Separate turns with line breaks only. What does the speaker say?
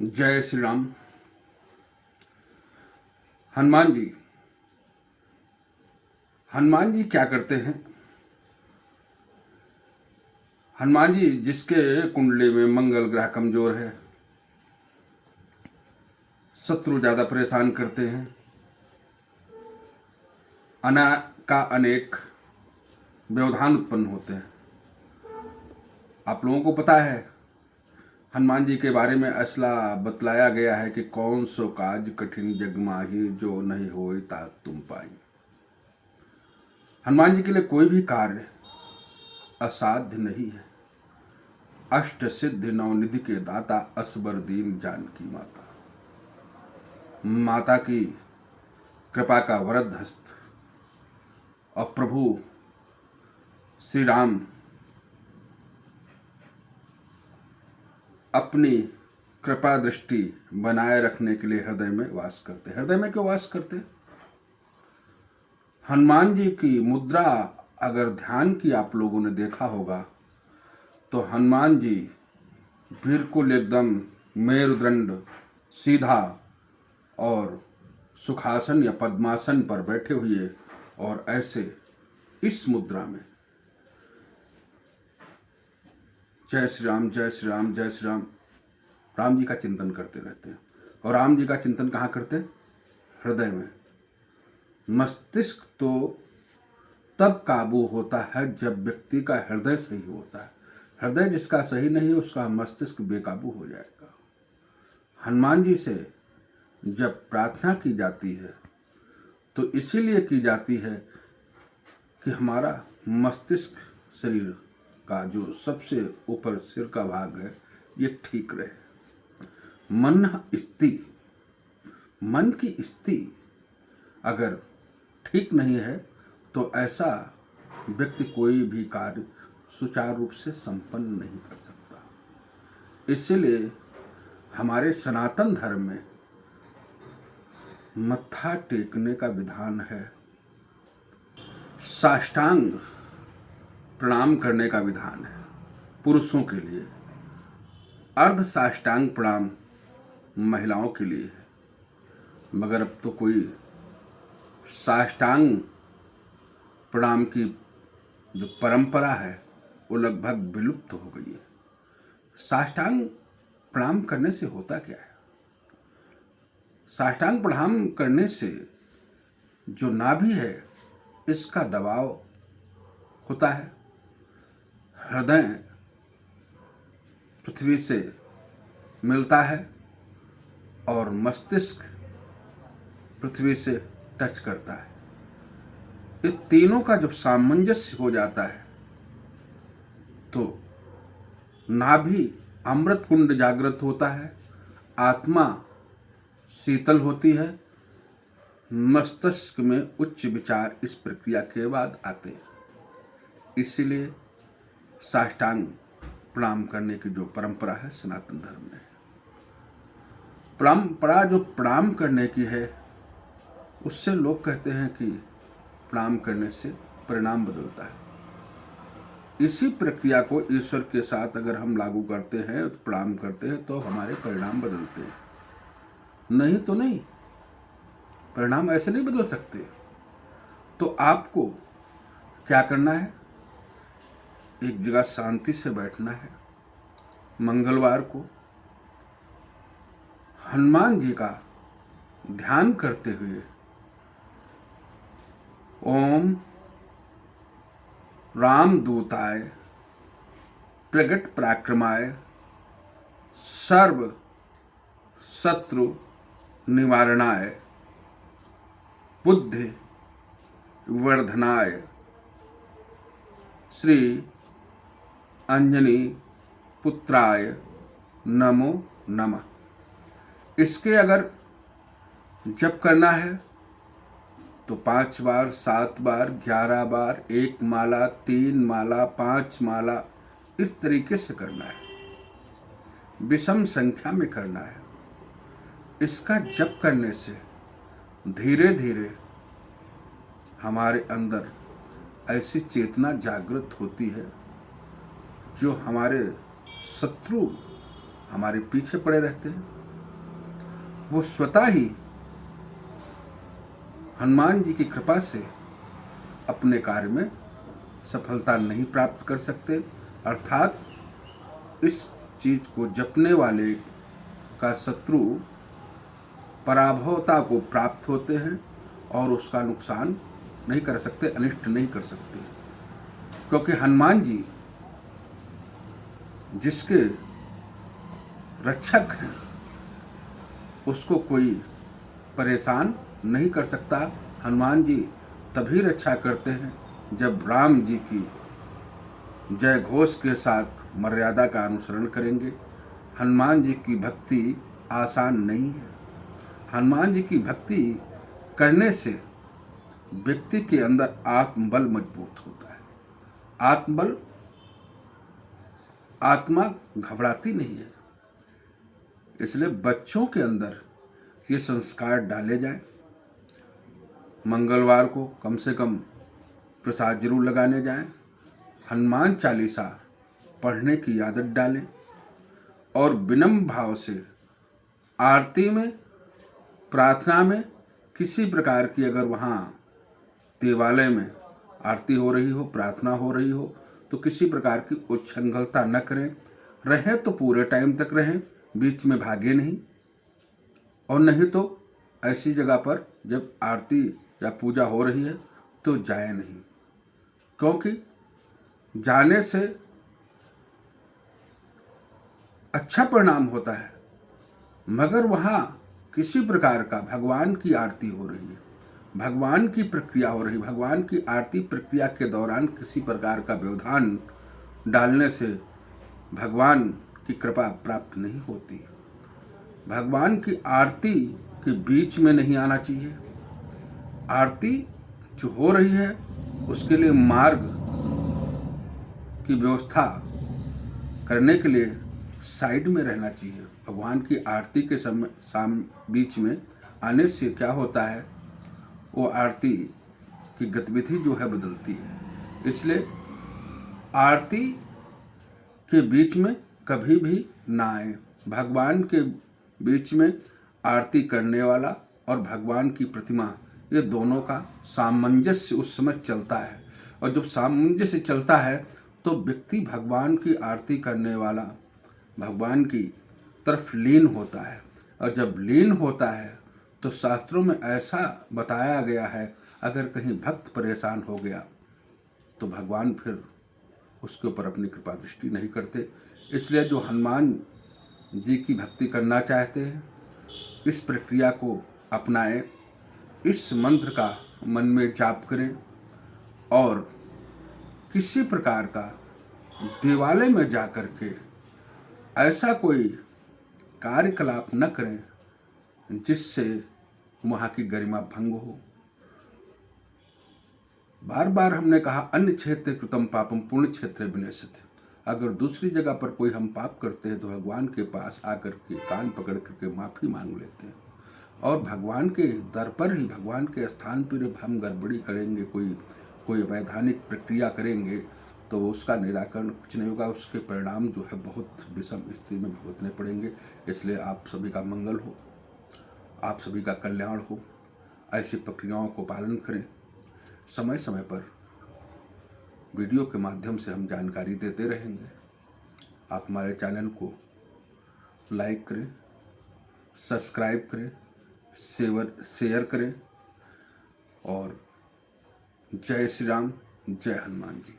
जय श्री राम। हनुमान जी क्या करते हैं? हनुमान जी जिसके कुंडली में मंगल ग्रह कमजोर है, शत्रु ज्यादा परेशान करते हैं, अनेक व्यवधान उत्पन्न होते हैं। आप लोगों को पता है हनुमान जी के बारे में ऐसा बतलाया गया है कि कौन सो काज कठिन जग माही, जो नहीं होए ता तुम पाई। हनुमान जी के लिए कोई भी कार्य असाध्य नहीं है। अष्ट सिद्धि नवनिधि के दाता, असबर दीन जानकी माता। माता की कृपा का वरद हस्त और प्रभु श्री राम अपनी कृपा दृष्टि बनाए रखने के लिए हृदय में वास करते। हृदय में क्यों वास करते? हनुमान जी की मुद्रा अगर ध्यान की आप लोगों ने देखा होगा तो हनुमान जी बिल्कुल एकदम मेरुदंड सीधा और सुखासन या पद्मासन पर बैठे हुए और ऐसे इस मुद्रा में जय श्री राम जय श्री राम जय श्री राम राम जी का चिंतन करते रहते हैं। और राम जी का चिंतन कहाँ करते हैं? हृदय में। मस्तिष्क तो तब काबू होता है जब व्यक्ति का हृदय सही होता है। हृदय जिसका सही नहीं है उसका मस्तिष्क बेकाबू हो जाएगा। हनुमान जी से जब प्रार्थना की जाती है तो इसीलिए की जाती है कि हमारा मस्तिष्क शरीर का जो सबसे ऊपर सिर का भाग है ये ठीक रहे। मन की स्थिति अगर ठीक नहीं है तो ऐसा व्यक्ति कोई भी कार्य सुचारू रूप से संपन्न नहीं कर सकता। इसलिए हमारे सनातन धर्म में मत्था टेकने का विधान है, साष्टांग प्रणाम करने का विधान है पुरुषों के लिए, अर्ध साष्टांग प्रणाम महिलाओं के लिए है। मगर अब तो कोई साष्टांग प्रणाम की जो परंपरा है वो लगभग विलुप्त हो गई है। साष्टांग प्रणाम करने से होता क्या है? साष्टांग प्रणाम करने से जो नाभि है इसका दबाव होता है, हृदय पृथ्वी से मिलता है और मस्तिष्क पृथ्वी से टच करता है। ये तीनों का जब सामंजस्य हो जाता है तो नाभि अमृत कुंड जागृत होता है, आत्मा शीतल होती है, मस्तिष्क में उच्च विचार इस प्रक्रिया के बाद आते हैं। इसीलिए साष्टांग प्रणाम करने की जो परंपरा है सनातन धर्म में, परंपरा जो प्रणाम करने की है उससे लोग कहते हैं कि प्रणाम करने से परिणाम बदलता है। इसी प्रक्रिया को ईश्वर के साथ अगर हम लागू करते हैं, प्रणाम करते हैं तो हमारे परिणाम बदलते हैं। नहीं तो नहीं, परिणाम ऐसे नहीं बदल सकते। तो आपको क्या करना है? एक जगह शांति से बैठना है। मंगलवार को हनुमान जी का ध्यान करते हुए ओम रामदूताय प्रगट पराक्रमाय सर्व शत्रु निवारणाय बुद्धि वर्धनाय श्री अंजनी पुत्राय नमो नमः। इसके अगर जप करना है तो 5 बार, 7 बार, 11 बार, 1 माला, 3 माला, 5 माला इस तरीके से करना है। विषम संख्या में करना है। इसका जप करने से धीरे धीरे हमारे अंदर ऐसी चेतना जागृत होती है जो हमारे शत्रु हमारे पीछे पड़े रहते हैं वो स्वतः ही हनुमान जी की कृपा से अपने कार्य में सफलता नहीं प्राप्त कर सकते, अर्थात इस चीज को जपने वाले का शत्रु पराभवता को प्राप्त होते हैं और उसका नुकसान नहीं कर सकते, अनिष्ट नहीं कर सकते, क्योंकि हनुमान जी जिसके रक्षक हैं उसको कोई परेशान नहीं कर सकता। हनुमान जी तभी रक्षा करते हैं जब राम जी की जय घोष के साथ मर्यादा का अनुसरण करेंगे। हनुमान जी की भक्ति आसान नहीं है। हनुमान जी की भक्ति करने से व्यक्ति के अंदर आत्मबल मजबूत होता है। आत्मबल, आत्मा घबराती नहीं है। इसलिए बच्चों के अंदर ये संस्कार डाले जाएं। मंगलवार को कम से कम प्रसाद जरूर लगाने जाएं। हनुमान चालीसा पढ़ने की आदत डालें और विनम्र भाव से आरती में, प्रार्थना में, किसी प्रकार की अगर वहाँ देवालय में आरती हो रही हो, प्रार्थना हो रही हो, तो किसी प्रकार की उच्छृंखलता न करें। रहें तो पूरे टाइम तक रहें, बीच में भागे नहीं, और नहीं तो ऐसी जगह पर जब आरती या पूजा हो रही है तो जाए नहीं, क्योंकि जाने से अच्छा परिणाम होता है, मगर वहाँ किसी प्रकार का भगवान की आरती हो रही है, भगवान की प्रक्रिया हो रही है, भगवान की आरती प्रक्रिया के दौरान किसी प्रकार का व्यवधान डालने से भगवान की कृपा प्राप्त नहीं होती। भगवान की आरती के बीच में नहीं आना चाहिए। आरती जो हो रही है उसके लिए मार्ग की व्यवस्था करने के लिए साइड में रहना चाहिए। भगवान की आरती के समय बीच में आने से क्या होता है, वो आरती की गतिविधि जो है बदलती है। इसलिए आरती के बीच में कभी भी ना आए। भगवान के बीच में आरती करने वाला और भगवान की प्रतिमा, ये दोनों का सामंजस्य उस समय चलता है, और जब सामंजस्य चलता है तो व्यक्ति भगवान की आरती करने वाला भगवान की तरफ लीन होता है। और जब लीन होता है तो शास्त्रों में ऐसा बताया गया है, अगर कहीं भक्त परेशान हो गया तो भगवान फिर उसके ऊपर अपनी कृपा दृष्टि नहीं करते। इसलिए जो हनुमान जी की भक्ति करना चाहते हैं, इस प्रक्रिया को अपनाएं, इस मंत्र का मन में जाप करें और किसी प्रकार का देवालय में जाकर के ऐसा कोई कार्यकलाप न करें जिससे वहाँ की गरिमा भंग हो। बार बार हमने कहा, अन्य क्षेत्र कृतम पापम पुण्य क्षेत्र विनश्यति। अगर दूसरी जगह पर कोई हम पाप करते हैं तो भगवान के पास आकर के कान पकड़ करके माफ़ी मांग लेते हैं, और भगवान के दर पर ही, भगवान के स्थान पर हम गड़बड़ी करेंगे, कोई वैधानिक प्रक्रिया करेंगे तो उसका निराकरण कुछ नहीं होगा। उसके परिणाम जो है बहुत विषम स्थिति में भुगतने पड़ेंगे। इसलिए आप सभी का मंगल हो, आप सभी का कल्याण हो। ऐसी प्रक्रियाओं को पालन करें। समय समय पर वीडियो के माध्यम से हम जानकारी देते रहेंगे। आप हमारे चैनल को लाइक करें, सब्सक्राइब करें, शेयर करें, और जय श्री राम, जय हनुमान जी।